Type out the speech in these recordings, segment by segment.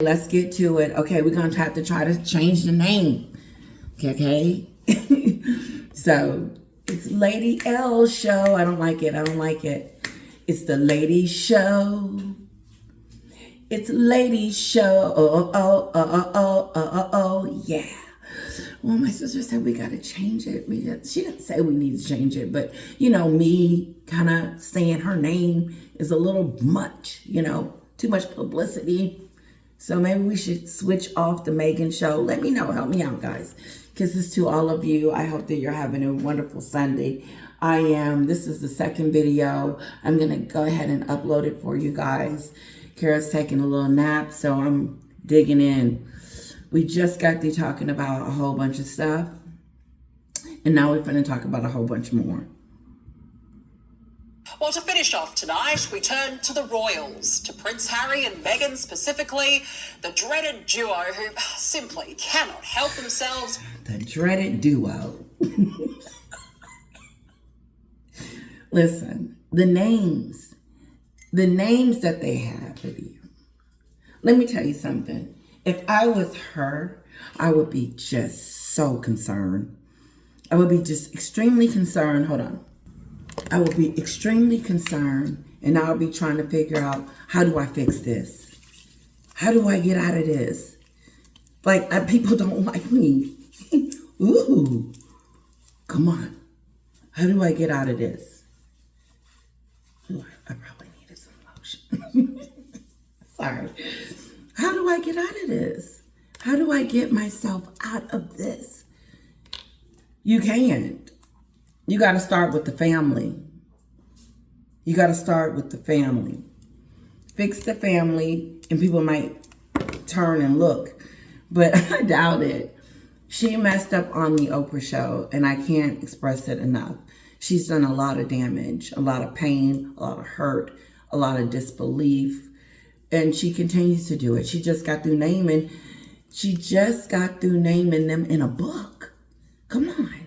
Let's get to it. Okay, we're going to have to try to change the name. Okay? So, it's Lady L show. I don't like it. I don't like it. It's the Lady Show. It's Lady Show. Oh, yeah. Well, my sister said we got to change it. She didn't say we need to change it, but, you know, me kind of saying her name is a little much, you know, too much publicity. So maybe we should switch off the Maghen show. Let me know. Help me out, guys. Kisses to all of you. I hope that you're having a wonderful Sunday. I am. This is the second video. I'm going to go ahead and upload it for you guys. Kara's taking a little nap, so I'm digging in. We just got through talking about a whole bunch of stuff. And now we're going to talk about a whole bunch more. Well, to finish off tonight, we turn to the royals, to Prince Harry and Meghan specifically, the dreaded duo who simply cannot help themselves. The dreaded duo. Listen, the names that they have with you. Let me tell you something. If I was her, I would be just so concerned. I would be just extremely concerned. Hold on. I will be extremely concerned, and I'll be trying to figure out, how do I fix this? How do I get out of this? Like, people don't like me. Ooh, come on. How do I get out of this? Ooh, I probably needed some lotion. Sorry. How do I get out of this? How do I get myself out of this? You can't. You got to start with the family. You got to start with the family. Fix the family, and people might turn and look. But I doubt it. She messed up on the Oprah show, and I can't express it enough. She's done a lot of damage, a lot of pain, a lot of hurt, a lot of disbelief. And she continues to do it. She just got through naming them in a book. Come on.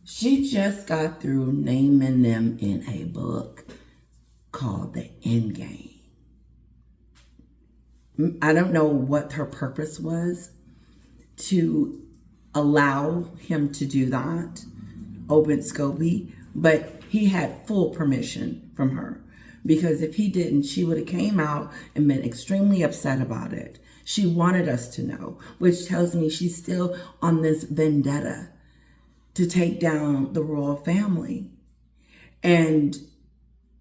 She just got through naming them in a book called The End Game. I don't know what her purpose was to allow him to do that, open Scobie, but he had full permission from her. Because if he didn't, she would have came out and been extremely upset about it. She wanted us to know, which tells me she's still on this vendetta to take down the royal family. And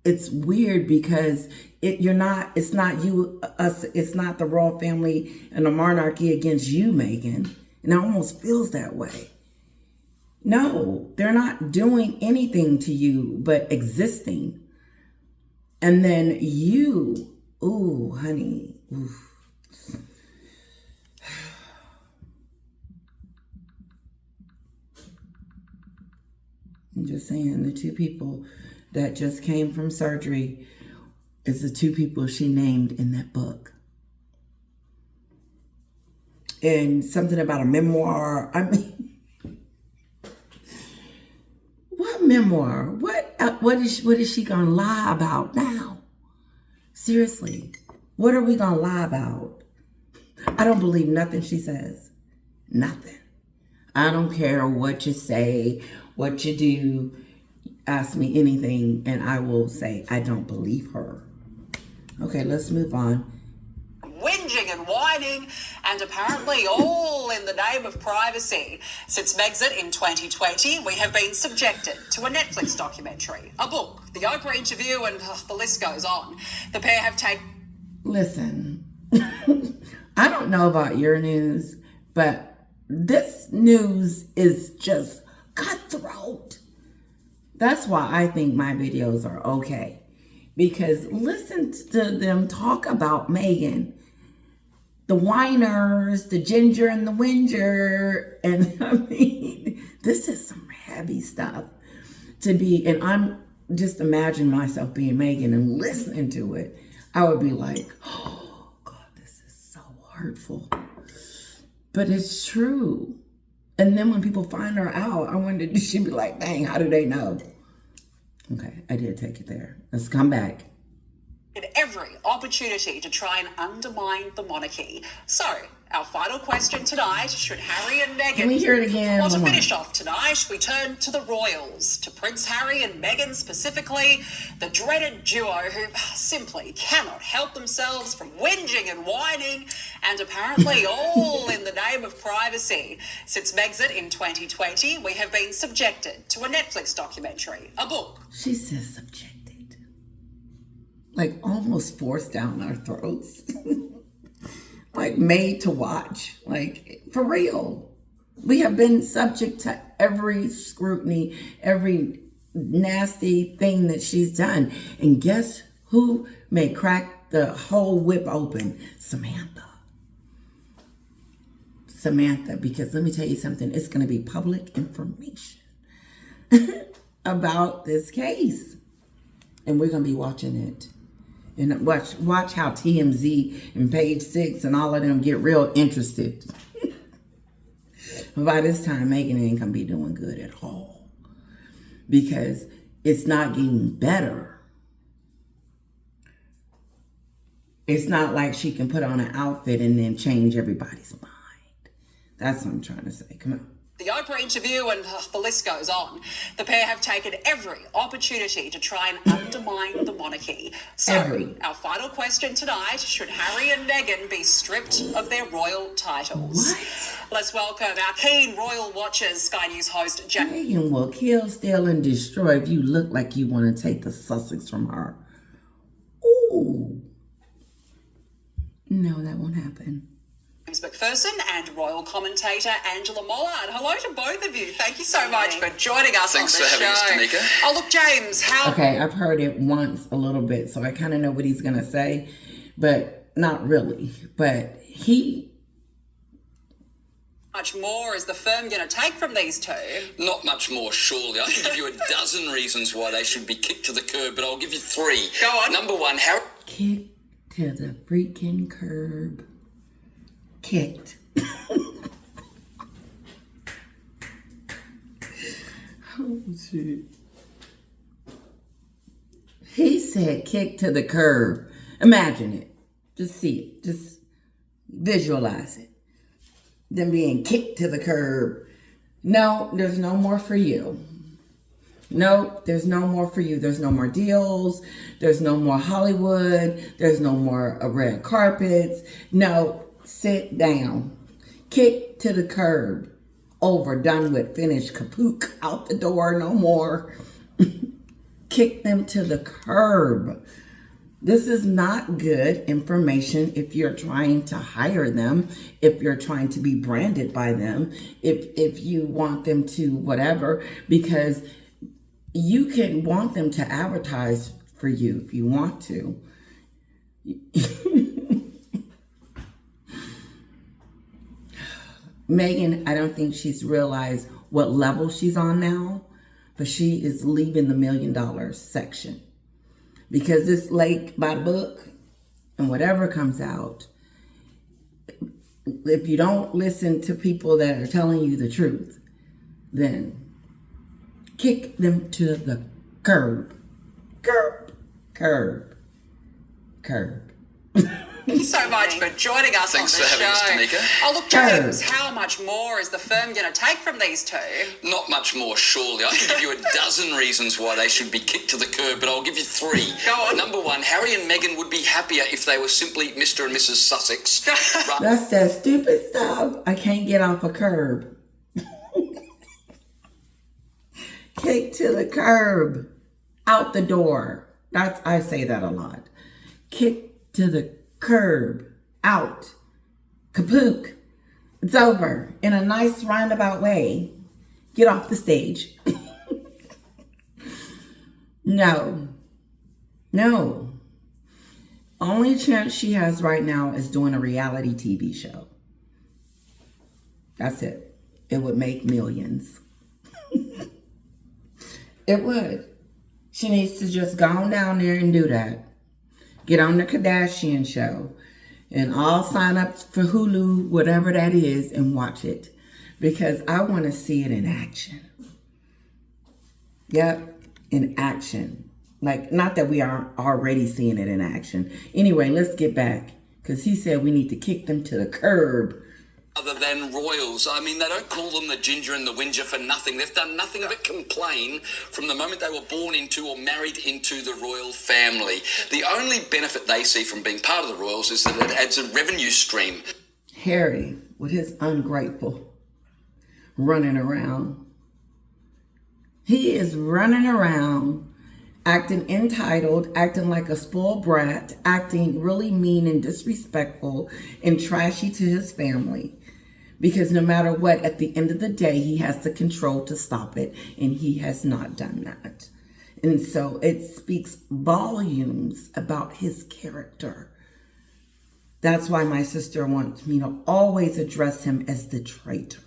it's weird because it's not the royal family and the monarchy against you, Meghan. And it almost feels that way. No, they're not doing anything to you but existing. And then you, ooh, honey, ooh. I'm just saying, the two people that just came from surgery is the two people she named in that book. And something about a memoir. I mean, what memoir? What is she gonna lie about now? Seriously, what are we gonna lie about? I don't believe nothing she says. Nothing. I don't care what you say, what you do. Ask me anything and I will say I don't believe her. Okay, let's move on. Whinging and whining, and apparently all in the name of privacy. Since Megxit in 2020, we have been subjected to a Netflix documentary, a book, the Oprah interview, and the list goes on. The pair have taken... Listen, I don't know about your news, but this news is just cutthroat. That's why I think my videos are okay. Because listen to them talk about Meghan. The whiners, the ginger and the whinger. And I mean, this is some heavy stuff to be. And I'm just imagine myself being Meghan and listening to it. I would be like, oh God, this is so hurtful. But it's true. And then when people find her out, I wonder, did she be like, dang, how do they know? Okay, I did take it there. Let's come back. Every every opportunity to try and undermine the monarchy. So, our final question tonight, should Harry and Meghan... Can we hear it again? Well, to finish off tonight, we turn to the royals, to Prince Harry and Meghan specifically, the dreaded duo who simply cannot help themselves from whinging and whining, and apparently all in the name of privacy. Since Megxit in 2020, we have been subjected to a Netflix documentary, a book. She says subjected. Like almost forced down our throats. Like made to watch. Like for real. We have been subject to every scrutiny, every nasty thing that she's done. And guess who may crack the whole whip open? Samantha. Samantha, because let me tell you something, it's going to be public information about this case. And we're going to be watching it. And watch how TMZ and Page 6 and all of them get real interested. By this time, Meghan ain't going to be doing good at all. Because it's not getting better. It's not like she can put on an outfit and then change everybody's mind. That's what I'm trying to say. Come on. The Oprah interview and the list goes on. The pair have taken every opportunity to try and undermine the monarchy. So, our final question tonight, should Harry and Meghan be stripped of their royal titles? What? Let's welcome our keen royal watchers, Sky News host Jack. Meghan will kill, steal, and destroy if you look like you want to take the Sussex from her. Ooh. No, that won't happen. James McPherson and royal commentator Angela Mollard. Hello to both of you. Thank you so much for joining us on the show. Thanks for having us, Tamika. Oh, look, James, how... Okay, I've heard it once a little bit, so I kind of know what he's going to say, but not really. But much more is the firm going to take from these two? Not much more, surely. I can give you a dozen reasons why they should be kicked to the curb, but I'll give you three. Go on. Number one, Harry... Kicked to the freaking curb. Kicked. Oh, shit. He said kicked to the curb. Imagine it. Just see it. Just visualize it. Them being kicked to the curb. No, there's no more for you. No, there's no more for you. There's no more deals. There's no more Hollywood. There's no more red carpets. No, sit down. Kick to the curb. Over, done with, finished, kaput, out the door, no more. Kick them to the curb. This is not good information if you're trying to hire them, if you're trying to be branded by them, if you want them to whatever, because you can want them to advertise for you if you want to. Meghan, I don't think she's realized what level she's on now, but she is leaving the $1 million section. Because this lake by the book and whatever comes out, if you don't listen to people that are telling you the truth, then kick them to the curb. Curb. Curb. Curb. Thank you so much for joining us Thanks on the for show. having us, Tamika. Oh, look, James, how much more is the firm going to take from these two? Not much more, surely. I can give you a dozen reasons why they should be kicked to the curb, but I'll give you three. Go on. Number one, Harry and Meghan would be happier if they were simply Mr. and Mrs. Sussex. That's that stupid stuff. I can't get off a curb. Kick to the curb. Out the door. I say that a lot. Kick to the curb. Out. Kaput. It's over. In a nice roundabout way. Get off the stage. No. No. Only chance she has right now is doing a reality TV show. That's it. It would make millions. It would. She needs to just go on down there and do that. Get on the Kardashian show. And I'll sign up for Hulu, whatever that is, and watch it. Because I want to see it in action. Yep, in action. Like, not that we aren't already seeing it in action. Anyway, let's get back. Because he said we need to kick them to the curb. Other than royals. I mean, they don't call them the ginger and the whinger for nothing. They've done nothing but complain from the moment they were born into or married into the royal family. The only benefit they see from being part of the royals is that it adds a revenue stream. Harry, with his ungrateful, running around. He is running around, acting entitled, acting like a spoiled brat, acting really mean and disrespectful and trashy to his family. Because no matter what, at the end of the day, he has the control to stop it, and he has not done that. And so it speaks volumes about his character. That's why my sister wants me to always address him as the traitor.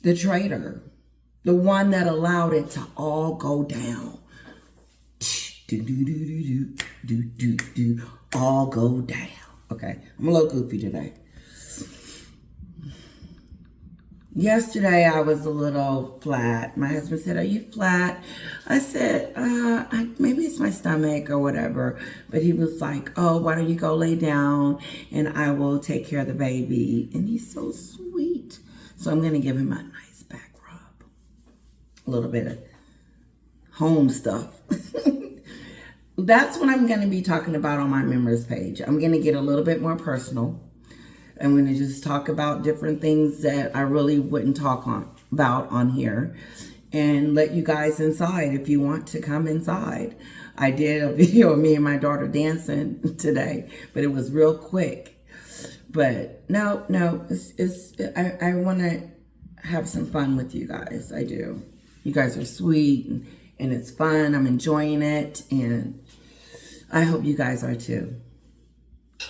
The traitor. The one that allowed it to all go down. All go down. Okay, I'm a little goofy today. Yesterday, I was a little flat. My husband said, "Are you flat?" I said, maybe it's my stomach or whatever. But he was like, "Oh, why don't you go lay down and I will take care of the baby." And he's so sweet. So I'm going to give him a nice back rub. A little bit of home stuff. That's what I'm going to be talking about on my members page. I'm going to get a little bit more personal. I'm going to just talk about different things that I really wouldn't talk about on here and let you guys inside if you want to come inside. I did a video of me and my daughter dancing today, but it was real quick. But no, I want to have some fun with you guys. I do. You guys are sweet and it's fun. I'm enjoying it, and I hope you guys are too.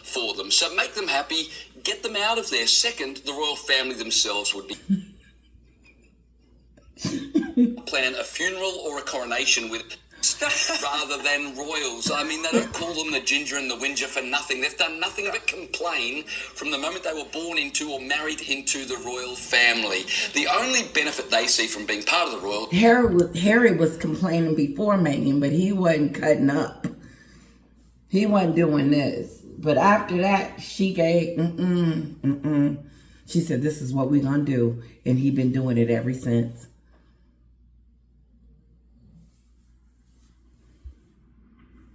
For them. So make them happy, get them out of there. Second, the royal family themselves would be plan a funeral or a coronation with rather than royals. I mean, they don't call them the ginger and the whinger for nothing. They've done nothing but complain from the moment they were born into or married into the royal family. The only benefit they see from being part of the royal... Harry was complaining before Meghan, but he wasn't cutting up. He wasn't doing this. But after that, she gave, She said, this is what we're going to do. And he's been doing it ever since.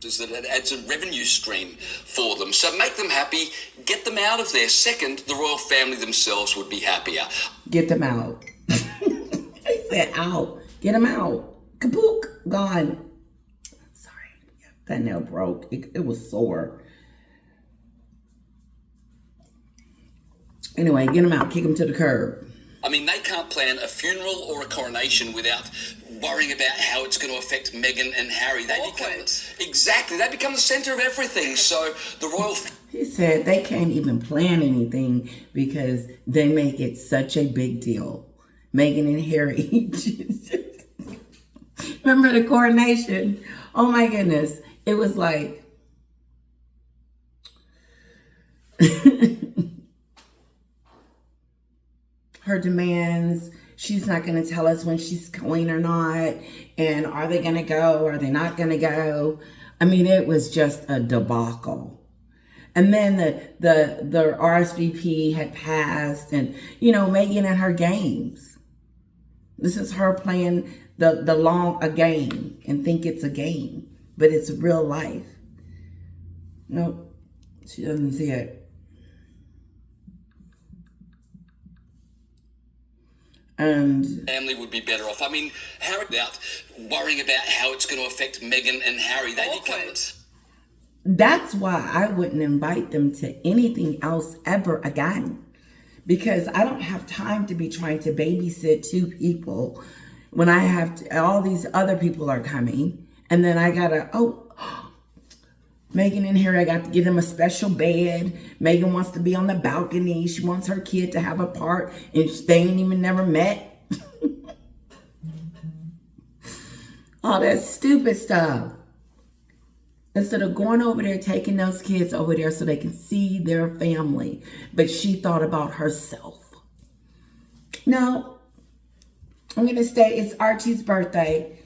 Is that it adds a revenue stream for them. So make them happy, get them out of there. Second, the royal family themselves would be happier. Get them out. He said out. Get them out. Kapook. Gone. Sorry. That nail broke. It was sore. Anyway, get them out. Kick them to the curb. I mean, they can't plan a funeral or a coronation without worrying about how it's going to affect Meghan and Harry. They become the centre of everything. So the royal... He said they can't even plan anything because they make it such a big deal. Meghan and Harry. Remember the coronation? Oh my goodness. It was like... her demands, she's not going to tell us when she's going or not, and are they going to go, are they not going to go? I mean, it was just a debacle. And then the RSVP had passed, and, you know, Meghan and her games. This is her playing a game and think it's a game, but it's real life. Nope, she doesn't see it. And family would be better off. I mean, Harry, without worrying about how it's going to affect Meghan and Harry, that's why I wouldn't invite them to anything else ever again, because I don't have time to be trying to babysit two people when I have to, all these other people are coming, and then I gotta Meghan and Harry, I got to give them a special bed. Meghan wants to be on the balcony. She wants her kid to have a part, and they ain't even never met. All that stupid stuff. Instead of going over there, taking those kids over there so they can see their family. But she thought about herself. No, I'm going to stay. It's Archie's birthday.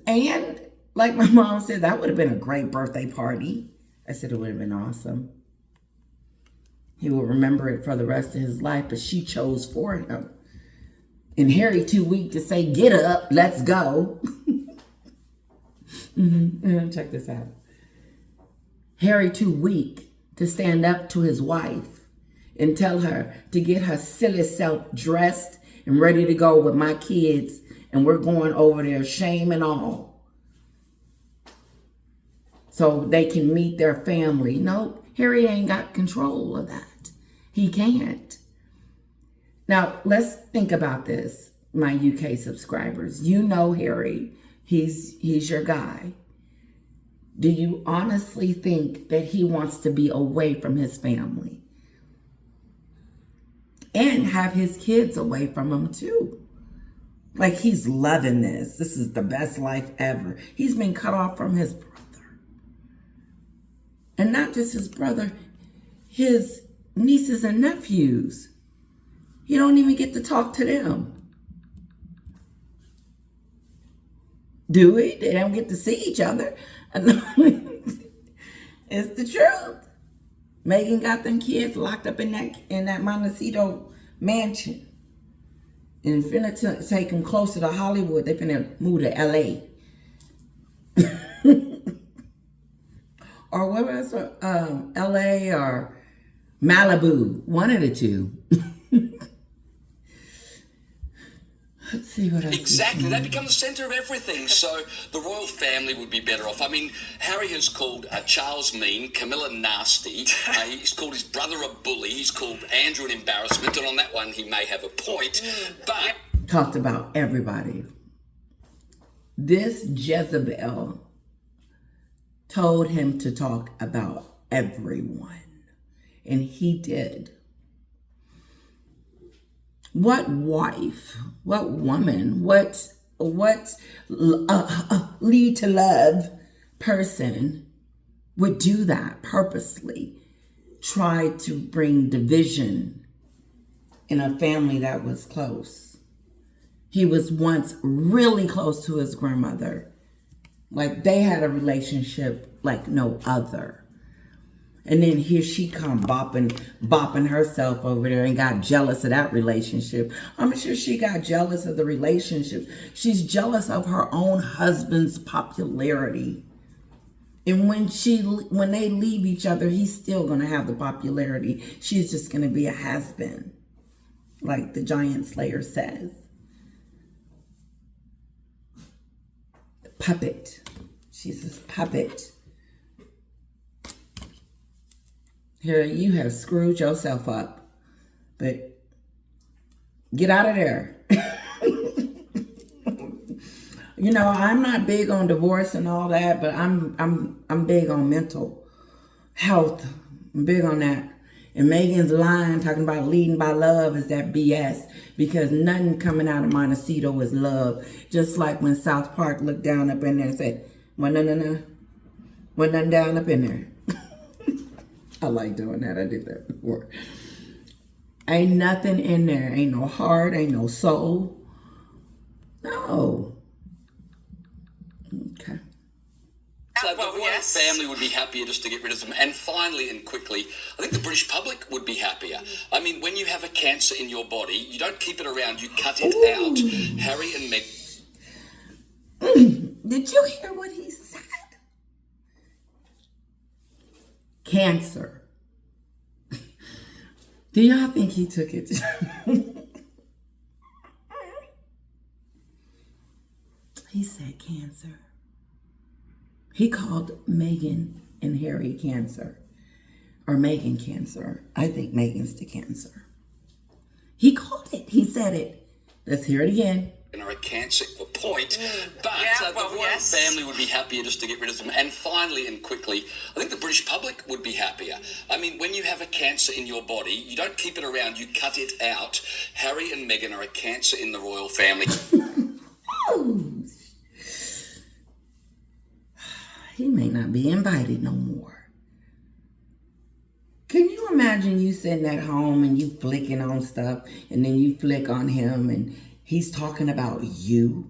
And like my mom said, that would have been a great birthday party. I said it would have been awesome. He will remember it for the rest of his life, but she chose for him. And Harry too weak to say, get up, let's go. Check this out. Harry too weak to stand up to his wife and tell her to get her silly self dressed and ready to go with my kids, and we're going over there, shame and all, so they can meet their family. No, Harry ain't got control of that. He can't. Now, let's think about this, my UK subscribers. You know Harry. He's your guy. Do you honestly think that he wants to be away from his family? And have his kids away from him too? Like, he's loving this. This is the best life ever. He's been cut off from his brother. And not just his brother, his nieces and nephews. He don't even get to talk to them. Do we? They don't get to see each other. It's the truth. Meghan got them kids locked up in that Montecito mansion. And finna take them closer to Hollywood. They finna move to LA. Or where was it? LA or Malibu. One of the two. Let's see what else. Exactly, they become the centre of everything. So the royal family would be better off. I mean, Harry has called Charles mean, Camilla nasty. He's called his brother a bully. He's called Andrew an embarrassment, and on that one he may have a point. But talked about everybody. This Jezebel told him to talk about everyone, and he did. What wife, what woman, what lead to love person would do that purposely? Try to bring division in a family that was close. He was once really close to his grandmother. Like, they had a relationship like no other. And then here she come bopping herself over there and got jealous of that relationship. I'm sure she got jealous of the relationship. She's jealous of her own husband's popularity. And when they leave each other, he's still going to have the popularity. She's just going to be a has-been, like the Giant Slayer says. The puppet. She's this puppet. Here, you have screwed yourself up, but get out of there. You know, I'm not big on divorce and all that, but I'm big on mental health. I'm big on that. And Meghan's line talking about leading by love is that BS, because nothing coming out of Montecito is love. Just like when South Park looked down up in there and said, well, no, nothing down up in there. I like doing that. I did that before. Ain't nothing in there. Ain't no heart. Ain't no soul. No. Okay. so the royal family would be happier just to get rid of them. And finally and quickly, I think the British public would be happier. I mean, when you have a cancer in your body, you don't keep it around. You cut it out. Harry and Meghan. Did you hear what he said? Cancer. Do y'all think he took it? He said cancer. He called Meghan and Harry cancer. Or Meghan cancer. I think Meghan's the cancer. He called it. He said it. Let's hear it again. Are a cancer for point, but the royal family would be happier just to get rid of them. And finally and quickly, I think the British public would be happier. I mean, when you have a cancer in your body, you don't keep it around, you cut it out. Harry and Meghan are a cancer in the royal family. He may not be invited no more. Can you imagine you sitting at home and you flicking on stuff, and then you flick on him and he's talking about you?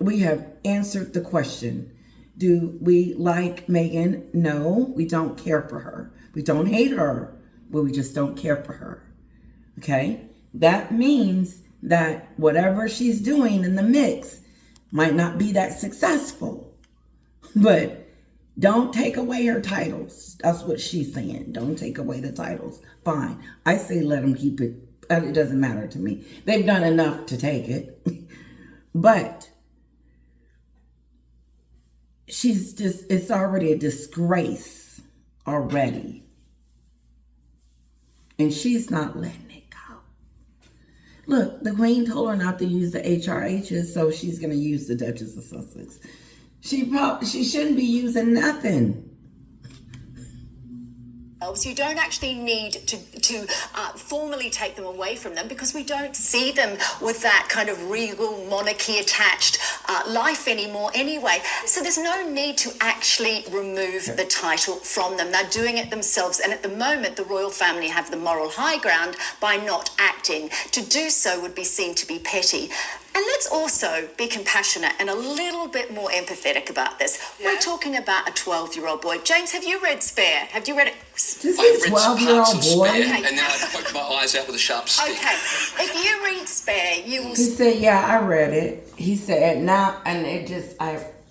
We have answered the question. Do we like Meghan? No, we don't care for her. We don't hate her, but we just don't care for her. Okay? That means that whatever she's doing in the mix might not be that successful. But don't take away her titles. That's what she's saying. Don't take away the titles. Fine. I say let them keep it. It doesn't matter to me. They've done enough to take it. But it's already a disgrace already. And she's not letting it go. Look, the Queen told her not to use the HRHs, so she's going to use the Duchess of Sussex. She shouldn't be using nothing. You don't actually need to formally take them away from them, because we don't see them with that kind of regal monarchy attached life anymore anyway. So there's no need to actually remove the title from them. They're doing it themselves, and at the moment the royal family have the moral high ground by not acting. To do so would be seen to be petty. And let's also be compassionate and a little bit more empathetic about this. Yeah. We're talking about a 12-year-old boy. James, have you read Spare? Have you read it? This is a 12-year-old boy. Okay. And then I poked my eyes out with a sharp stick. Okay. If you read Spare, you will... He said, yeah, I read it. He said, now, and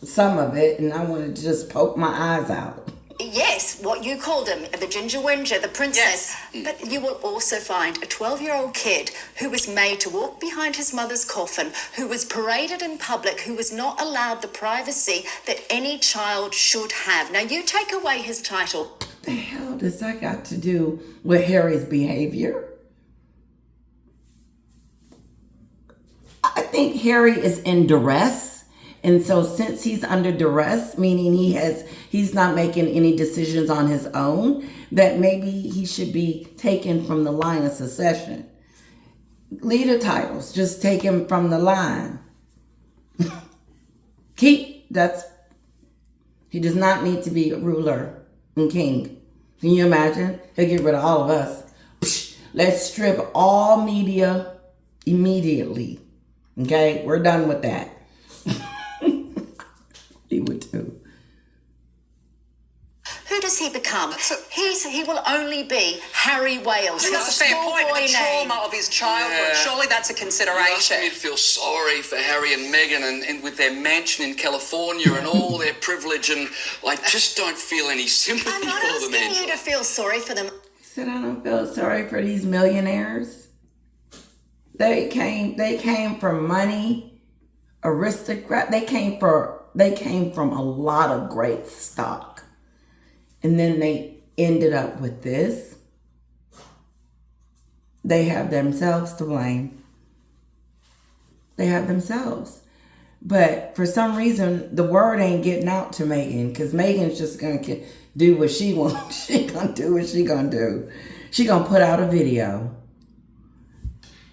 some of it, and I wanted to just poke my eyes out. Yes, what you called him, the ginger whinger, the princess. Yes. But you will also find a 12-year-old kid who was made to walk behind his mother's coffin, who was paraded in public, who was not allowed the privacy that any child should have. Now, you take away his title. What the hell does that got to do with Harry's behavior? I think Harry is in duress. And so since he's under duress, meaning he's not making any decisions on his own, that maybe he should be taken from the line of succession. Leave the titles, just take him from the line. He does not need to be a ruler and king. Can you imagine? He'll get rid of all of us. Let's strip all media immediately. Okay, we're done with that. He would too. Who does he become? He will only be Harry Wales. That's a fair point. The trauma of his childhood. Yeah. Surely that's a consideration. You'd feel sorry for Harry and Meghan and with their mansion in California and all their privilege, and I just don't feel any sympathy for them. I'm not asking you to feel sorry for them. He said, I don't feel sorry for these millionaires. They came from money, aristocrat. They came from a lot of great stock. And then they ended up with this. They have themselves to blame. They have themselves. But for some reason, the word ain't getting out to Meghan, because Meghan's just going to do what she wants. She going to do what she going to do. She going to put out a video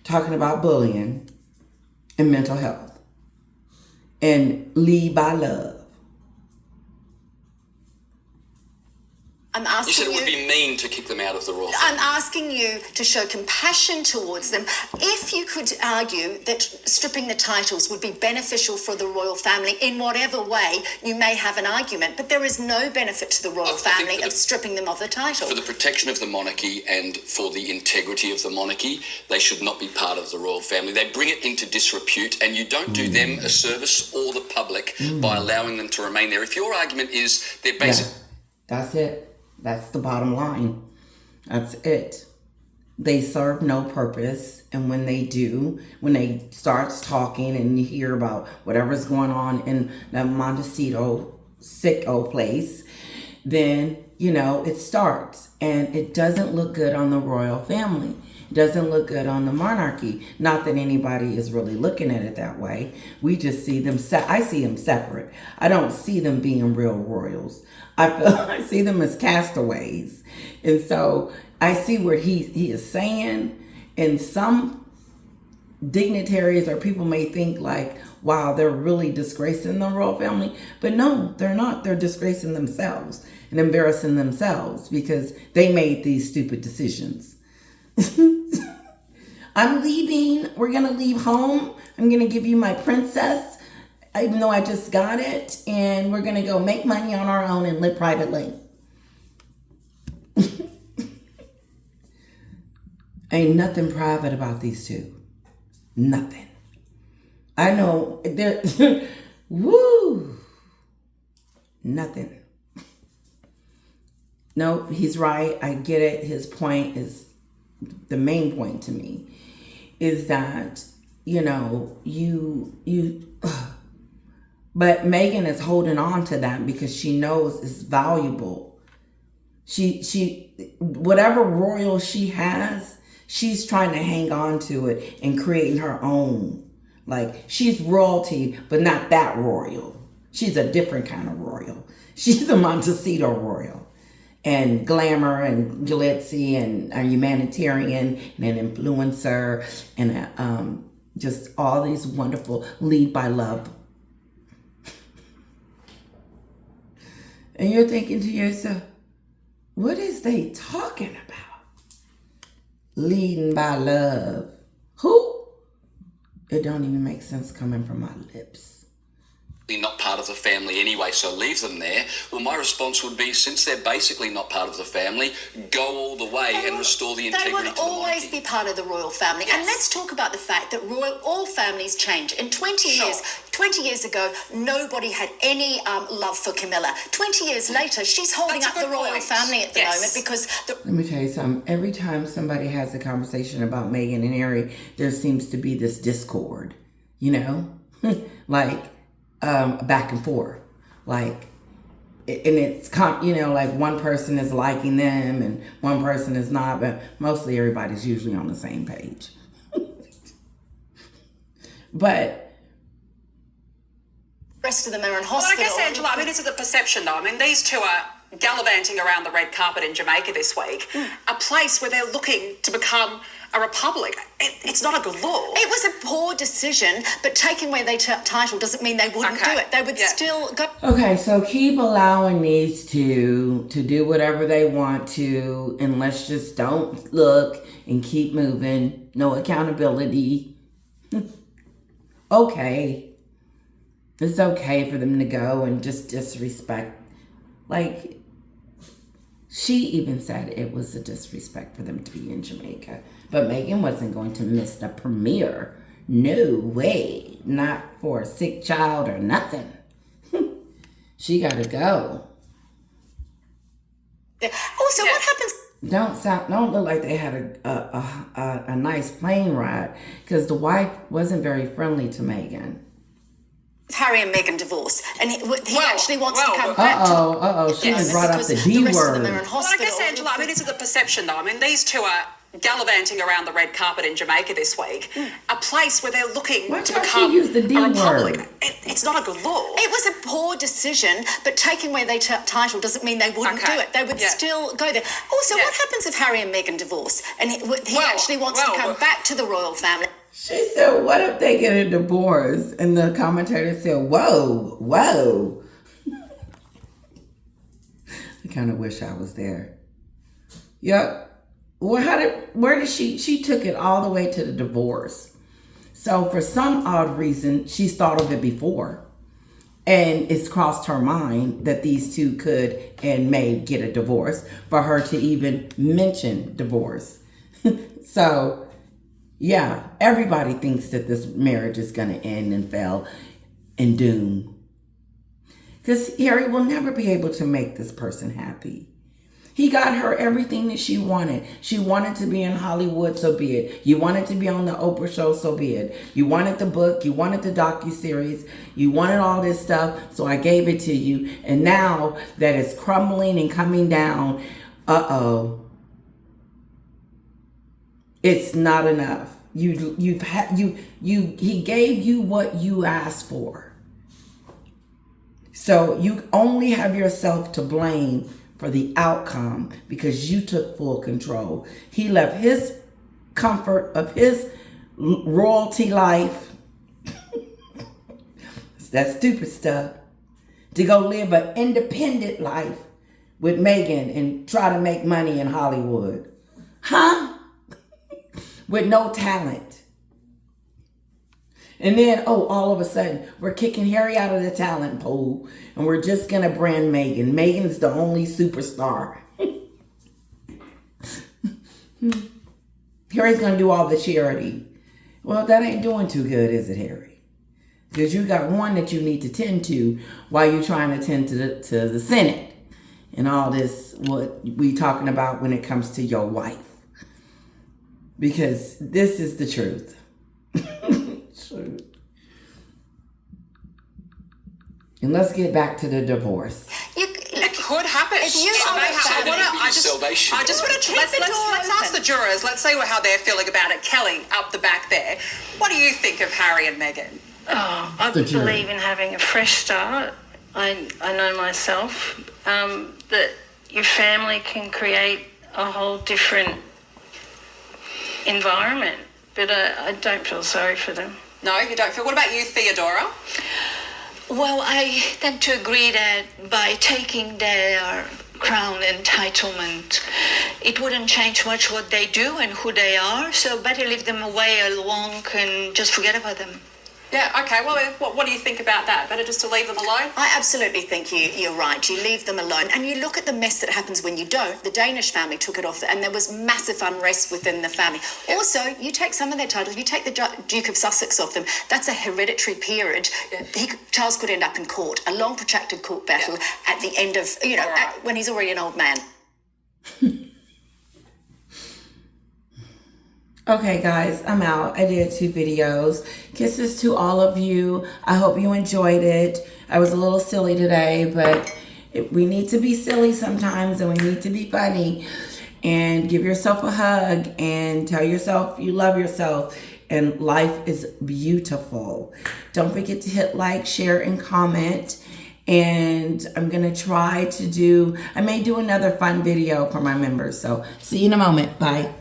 talking about bullying and mental health and lead by love. I'm asking you said it would be mean to kick them out of the royal family. I'm asking you to show compassion towards them. If you could argue that stripping the titles would be beneficial for the royal family in whatever way, you may have an argument, but there is no benefit to the royal family of stripping them of the title. For the protection of the monarchy and for the integrity of the monarchy, they should not be part of the royal family. They bring it into disrepute, and you don't do them a service or the public by allowing them to remain there. If your argument is they're basically... Yeah, that's it. That's the bottom line. That's it. They serve no purpose. And when they start talking and you hear about whatever's going on in the Montecito sicko place, then, it starts. And it doesn't look good on the royal family. It doesn't look good on the monarchy. Not that anybody is really looking at it that way. We just see them, I see them separate. I don't see them being real royals. I see them as castaways. And so I see where he is saying, and some dignitaries or people may think like, wow, they're really disgracing the royal family. But no, they're not. They're disgracing themselves and embarrassing themselves because they made these stupid decisions. I'm leaving. We're going to leave home. I'm going to give you my princess. even though I just got it, and we're going to go make money on our own and live privately. Ain't nothing private about these two. Nothing. I know there. Woo. Nothing. No, he's right. I get it. His point is, the main point to me is that, but Maghen is holding on to that because she knows it's valuable. She whatever royal she has, she's trying to hang on to it and creating her own. Like, she's royalty, but not that royal. She's a different kind of royal. She's a Montecito royal. And glamour and glitzy and a humanitarian and an influencer and just all these wonderful lead by love. And you're thinking to yourself, what is they talking about? Leading by love. Who? It don't even make sense coming from my lips. Not part of the family anyway, so leave them there. Well, my response would be, since they're basically not part of the family, go all the way and restore the integrity to the monarchy. They will always be part of the royal family. Yes. And let's talk about the fact that all families change. In 20 years ago, nobody had any love for Camilla. 20 years later, she's holding That's up a the good royal point. family at the Yes. moment because Let me tell you something. Every time somebody has a conversation about Maghen and Harry, there seems to be this discord, like back and forth. Like, and it's, like one person is liking them and one person is not, but mostly everybody's usually on the same page. But the rest of them are in Well, I hospital. guess, Angela, this is a perception, though. These two are gallivanting around the red carpet in Jamaica this week, a place where they're looking to become a republic. It's not a good law. It was a poor decision, but taking away their title doesn't mean they wouldn't do it. They would still go. okay, so keep allowing these two to do whatever they want to, and let's just don't look and keep moving. No accountability. Okay. It's okay for them to go and just disrespect. Like, she even said it was a disrespect for them to be in Jamaica. But Maghen wasn't going to miss the premiere. No way. Not for a sick child or nothing. She got to go. Also, what happens? Don't look like they had a nice plane ride, because the wife wasn't very friendly to Maghen. Harry and Meghan divorce, and he actually wants to come back to. She even brought up the D The rest of them word. are in hospital. Well, I guess, Angela, this is a perception, though. These two are gallivanting around the red carpet in Jamaica this week, a place where they're looking Why to can't become she use the D a republic. word? It's not a good law. It was a poor decision, but taking away their title doesn't mean they wouldn't do it. They would still go there. Also, what happens if Harry and Meghan divorce, and he actually wants to come back to the royal family? She said, what if they get a divorce? And the commentator said, whoa. I kind of wish I was there. Yep. Well, where did she took it all the way to the divorce. So for some odd reason, she's thought of it before. And it's crossed her mind that these two could and may get a divorce, for her to even mention divorce. So, yeah, everybody thinks that this marriage is going to end and fail and doom. Because Harry will never be able to make this person happy. He got her everything that she wanted. She wanted to be in Hollywood, so be it. You wanted to be on the Oprah show, so be it. You wanted the book. You wanted the docuseries. You wanted all this stuff, so I gave it to you. And now that it's crumbling and coming down, it's not enough. He gave you what you asked for. So you only have yourself to blame for the outcome, because you took full control. He left his comfort of his royalty life, that stupid stuff, to go live an independent life with Maghen and try to make money in Hollywood. Huh? With no talent. And then, all of a sudden, we're kicking Harry out of the talent pool. And we're just going to brand Meghan. Meghan's the only superstar. Harry's going to do all the charity. Well, that ain't doing too good, is it, Harry? Because you got one that you need to tend to while you're trying to tend to the Senate. And all this, what we talking about when it comes to your wife. Because this is the truth. Truth. And let's get back to the divorce. It could happen. If you It are may a happen. family, I just want to let's ask the jurors. Let's see how they're feeling about it. Kelly, up the back there. What do you think of Harry and Meghan? Oh, I believe in having a fresh start. I know myself that your family can create a whole different environment, but I don't feel sorry for them. No, you don't feel. What about you, Theodora? Well, I tend to agree that by taking their crown entitlement, it wouldn't change much what they do and who they are, so better leave them away alone and just forget about them. Yeah, okay. Well, what do you think about that? Better just to leave them alone? I absolutely think you're right. You leave them alone. And you look at the mess that happens when you don't. The Danish family took it off, and there was massive unrest within the family. Yeah. Also, you take some of their titles, you take the Duke of Sussex off them, that's a hereditary period. Yeah. Charles could end up in court, a long protracted court battle at the end of, when he's already an old man. Okay, guys, I'm out. I did 2 videos. Kisses to all of you. I hope you enjoyed it. I was a little silly today, but we need to be silly sometimes, and we need to be funny. And give yourself a hug and tell yourself you love yourself. And life is beautiful. Don't forget to hit like, share, and comment. And I'm going to try to I may do another fun video for my members. So see you in a moment. Bye.